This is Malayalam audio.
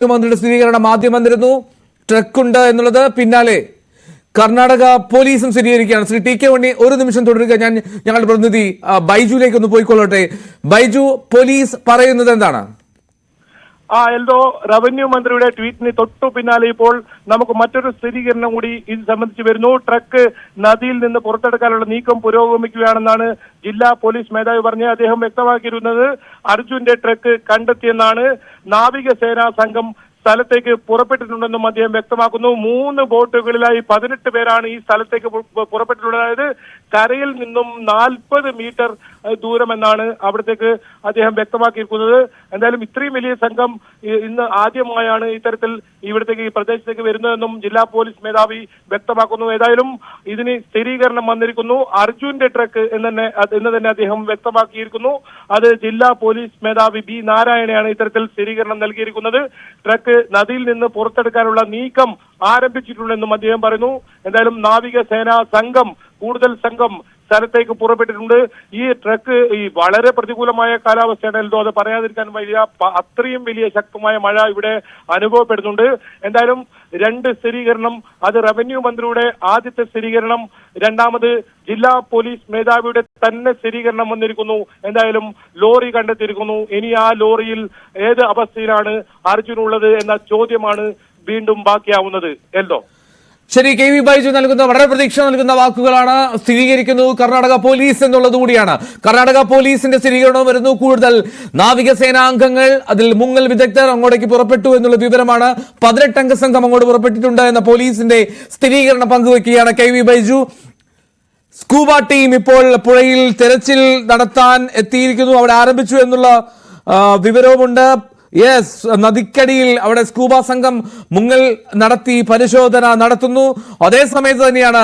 മുഖ്യമന്ത്രിയുടെ സ്ഥിരീകരണം ആദ്യം വന്നിരുന്നു. ട്രക്കുണ്ട് എന്നുള്ളത് പിന്നാലെ കർണാടക പോലീസും സ്ഥിരീകരിക്കുകയാണ്. ശ്രീ ടി കെ ഉണ്ണി ഒരു നിമിഷം തുടരുക. ഞങ്ങളുടെ പ്രതിനിധി ബൈജുലേക്ക് ഒന്ന് പോയിക്കൊള്ളട്ടെ. ബൈജു, പോലീസ് പറയുന്നത് എന്താണ്? എൽദോ, റവന്യൂ മന്ത്രിയുടെ ട്വീറ്റിന് തൊട്ടു പിന്നാലെ ഇപ്പോൾ നമുക്ക് മറ്റൊരു സ്ഥിരീകരണം കൂടി ഇത് സംബന്ധിച്ച് വരുന്നു. ട്രക്ക് നദിയിൽ നിന്ന് പുറത്തെടുക്കാനുള്ള നീക്കം പുരോഗമിക്കുകയാണെന്നാണ് ജില്ലാ പോലീസ് മേധാവി പറഞ്ഞത്. അദ്ദേഹം വ്യക്തമാക്കിയിരുന്നത് അർജുന്റെ ട്രക്ക് കണ്ടെത്തിയെന്നാണ്. നാവികസേനാ സംഘം സ്ഥലത്തേക്ക് പുറപ്പെട്ടിട്ടുണ്ടെന്നും അദ്ദേഹം വ്യക്തമാക്കുന്നു. 3 ബോട്ടുകളിലായി 18 പേരാണ് ഈ സ്ഥലത്തേക്ക് പുറപ്പെട്ടിട്ടുള്ളത്. അതായത് കരയിൽ നിന്നും 40 മീറ്റർ ദൂരമെന്നാണ് അവിടത്തേക്ക് അദ്ദേഹം വ്യക്തമാക്കിയിരിക്കുന്നത്. എന്തായാലും ഇത്രയും വലിയ സംഘം ഇന്ന് ആദ്യമായാണ് ഇത്തരത്തിൽ ഇവിടത്തേക്ക് ഈ പ്രദേശത്തേക്ക് വരുന്നതെന്നും ജില്ലാ പോലീസ് മേധാവി വ്യക്തമാക്കുന്നു. ഏതായാലും ഇതിന് സ്ഥിരീകരണം വന്നിരിക്കുന്നു. അർജുന്റെ ട്രക്ക് എന്ന് തന്നെ അദ്ദേഹം വ്യക്തമാക്കിയിരിക്കുന്നു. അത് ജില്ലാ പോലീസ് മേധാവി ബി നാരായണയാണ് ഇത്തരത്തിൽ സ്ഥിരീകരണം നൽകിയിരിക്കുന്നത്. ട്രക്ക് നദിയിൽ നിന്ന് പുറത്തെടുക്കാനുള്ള നീക്കം ആരംഭിച്ചിട്ടുണ്ടെന്നും അദ്ദേഹം പറയുന്നു. എന്തായാലും നാവികസേനാ കൂടുതൽ സംഘം സ്ഥലത്തേക്ക് പുറപ്പെട്ടിട്ടുണ്ട്. ഈ ട്രക്ക് വളരെ പ്രതികൂലമായ കാലാവസ്ഥയാണ്. എൽദോ, അത് പറയാതിരിക്കാൻ വയ്യ. അത്രയും വലിയ ശക്തമായ മഴ ഇവിടെ അനുഭവപ്പെടുന്നുണ്ട്. എന്തായാലും 2 സ്ഥിരീകരണം, അത് റവന്യൂ മന്ത്രിയുടെ ആദ്യത്തെ സ്ഥിരീകരണം, രണ്ടാമത് ജില്ലാ പോലീസ് മേധാവിയുടെ തന്നെ സ്ഥിരീകരണം വന്നിരിക്കുന്നു. എന്തായാലും ലോറി കണ്ടെത്തിയിരിക്കുന്നു. ഇനി ആ ലോറിയിൽ ഏത് അവസ്ഥയിലാണ് അർജുനുള്ളത് എന്ന ചോദ്യമാണ് വീണ്ടും ബാക്കിയാവുന്നത്. എൽദോ, ശരി, കെ വി ബൈജു നൽകുന്ന വളരെ പ്രതീക്ഷ നൽകുന്ന വാക്കുകളാണ്. സ്ഥിരീകരിക്കുന്നു കർണാടക പോലീസ് എന്നുള്ളത് കൂടിയാണ്. കർണാടക പോലീസിന്റെ സ്ഥിരീകരണവും വരുന്നു. കൂടുതൽ നാവികസേനാ അംഗങ്ങൾ, അതിൽ മുങ്ങൽ വിദഗ്ധർ അങ്ങോട്ടേക്ക് പുറപ്പെട്ടു എന്നുള്ള വിവരമാണ്. 18 അംഗ സംഘം അങ്ങോട്ട് പുറപ്പെട്ടിട്ടുണ്ട് എന്ന പോലീസിന്റെ സ്ഥിരീകരണം പങ്കുവെക്കുകയാണ് കെ വി ബൈജു. സ്കൂബ ടീം ഇപ്പോൾ പുഴയിൽ തെരച്ചിൽ നടത്താൻ എത്തിയിരിക്കുന്നു. അവിടെ ആരംഭിച്ചു എന്നുള്ള വിവരവുമുണ്ട്. യെസ്, നദിക്കടിയിൽ അവിടെ സ്കൂബ സംഘം മുങ്ങൽ നടത്തി പരിശോധന നടത്തുന്നു. അതേ സമയത്ത് തന്നെയാണ്